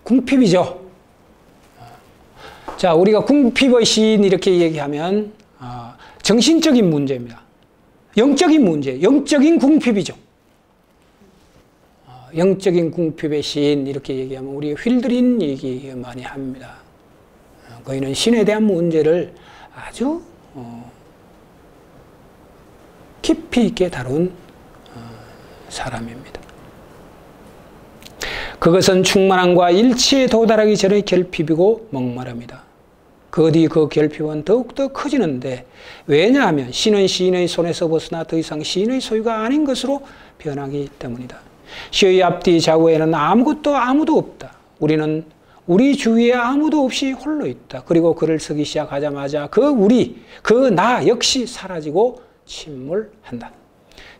궁핍이죠. 자, 우리가 궁핍의 시인 이렇게 얘기하면 정신적인 문제입니다. 영적인 문제, 영적인 궁핍이죠. 영적인 궁핍의 시인 이렇게 얘기하면 우리 휠드린 얘기 많이 합니다. 그이는 신에 대한 문제를 아주 깊이 있게 다룬 사람입니다. 그것은 충만함과 일치에 도달하기 전의 결핍이고 목마름이다. 그 뒤 그 결핍은 더욱더 커지는데 왜냐하면 신은 시인의 손에서 벗어나 더 이상 시인의 소유가 아닌 것으로 변하기 때문이다. 시의 앞뒤 좌우에는 아무도 없다. 우리는 우리 주위에 아무도 없이 홀로 있다. 그리고 글을 쓰기 시작하자마자 그 나 역시 사라지고 침몰한다.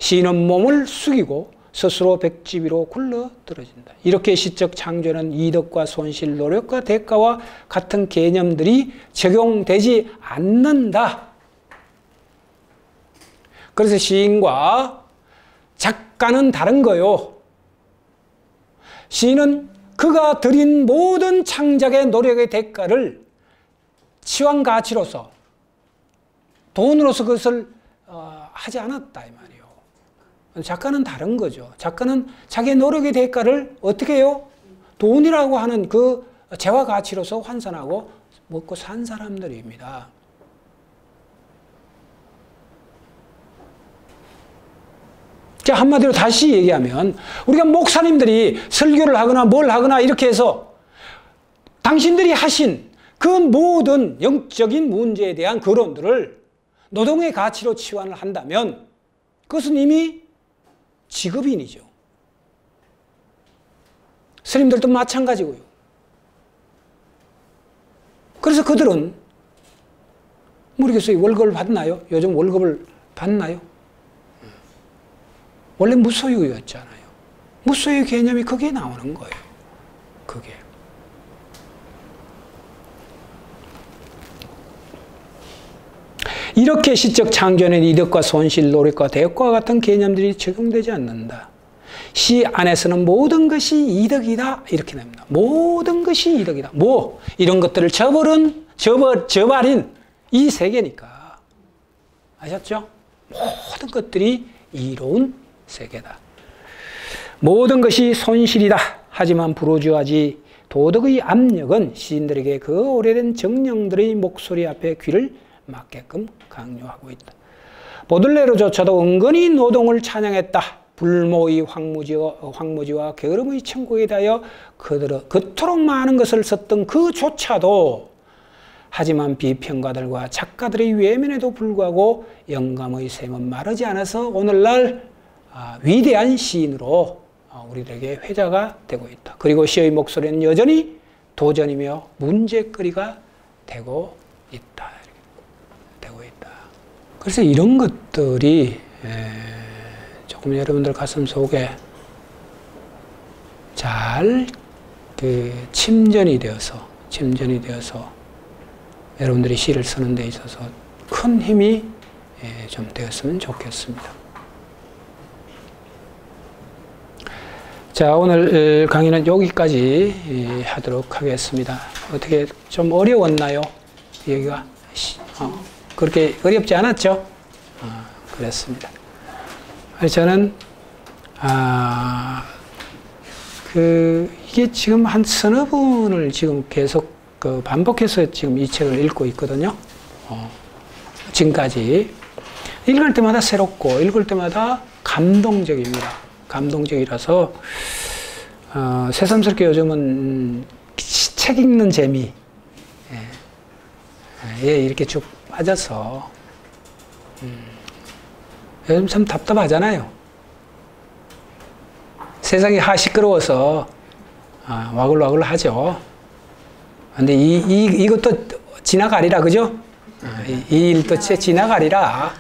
시인은 몸을 숙이고 스스로 백지비로 굴러떨어진다. 이렇게 시적 창조는 이득과 손실, 노력과 대가와 같은 개념들이 적용되지 않는다. 그래서 시인과 작가는 다른 거요. 시인은 그가 들인 모든 창작의 노력의 대가를 치환 가치로서 돈으로서 그것을 하지 않았다 이 말이에요. 작가는 다른 거죠. 작가는 자기의 노력의 대가를 어떻게 해요? 돈이라고 하는 그 재화 가치로서 환산하고 먹고 산 사람들입니다. 자, 한마디로 다시 얘기하면 우리가 목사님들이 설교를 하거나 뭘 하거나 이렇게 해서 당신들이 하신 그 모든 영적인 문제에 대한 거론들을 노동의 가치로 치환을 한다면 그것은 이미 직업인이죠. 스님들도 마찬가지고요. 그래서 그들은 모르겠어요. 월급을 받나요? 요즘 월급을 받나요? 원래 무소유였잖아요. 무소유 개념이 거기에 나오는 거예요. 그게. 이렇게 시적 창조는 이득과 손실, 노력과 대가와 같은 개념들이 적용되지 않는다. 시 안에서는 모든 것이 이득이다. 이렇게 냅니다. 모든 것이 이득이다. 이런 것들을 저버린 이 세계니까. 아셨죠? 모든 것들이 이로운 세계다. 모든 것이 손실이다. 하지만 부르주아지 도덕의 압력은 시인들에게 그 오래된 정령들의 목소리 앞에 귀를 맞게끔 강요하고 있다. 보들레르조차도 은근히 노동을 찬양했다. 불모의 황무지와 게으름의 천국에 대하여 그토록 많은 것을 썼던 그조차도 하지만 비평가들과 작가들의 외면에도 불구하고 영감의 샘은 마르지 않아서 오늘날 위대한 시인으로 우리들에게 회자가 되고 있다. 그리고 시의 목소리는 여전히 도전이며 문제거리가 되고 있다. 그래서 이런 것들이 조금 여러분들 가슴 속에 잘 침전이 되어서 여러분들이 시를 쓰는 데 있어서 큰 힘이 좀 되었으면 좋겠습니다. 자, 오늘 강의는 여기까지 하도록 하겠습니다. 어떻게 좀 어려웠나요? 여기가? 그렇게 어렵지 않았죠? 그랬습니다. 저는, 이게 지금 한 서너 번을 지금 계속 반복해서 지금 이 책을 읽고 있거든요. 지금까지. 읽을 때마다 새롭고, 읽을 때마다 감동적입니다. 감동적이라서, 새삼스럽게 요즘은 책 읽는 재미, 이렇게 쭉 빠져서 요즘 참 답답하잖아요. 세상이 시끄러워서 와글와글 하죠. 근데 이것도 지나가리라, 그죠? 이 일도 지나가리라.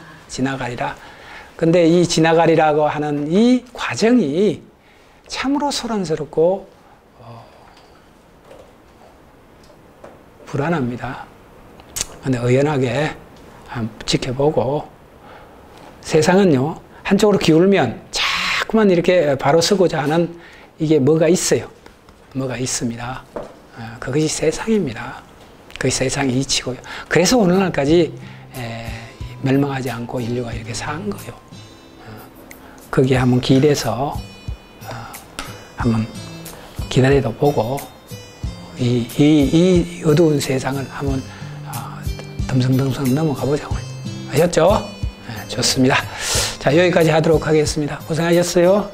근데 이 지나가리라고 하는 이 과정이 참으로 소란스럽고 불안합니다. 근데 의연하게 지켜보고, 세상은요, 한쪽으로 기울면 자꾸만 이렇게 바로 서고자 하는 이게 뭐가 있어요. 뭐가 있습니다. 그것이 세상입니다. 그것이 세상의 이치고요. 그래서 오늘날까지 멸망하지 않고 인류가 이렇게 산 거예요. 거기에 한번 길에서 한번 기다려도 보고, 이 어두운 세상을 한번 덤성덤성 넘어가 보자고요. 아셨죠? 좋습니다. 자, 여기까지 하도록 하겠습니다. 고생하셨어요.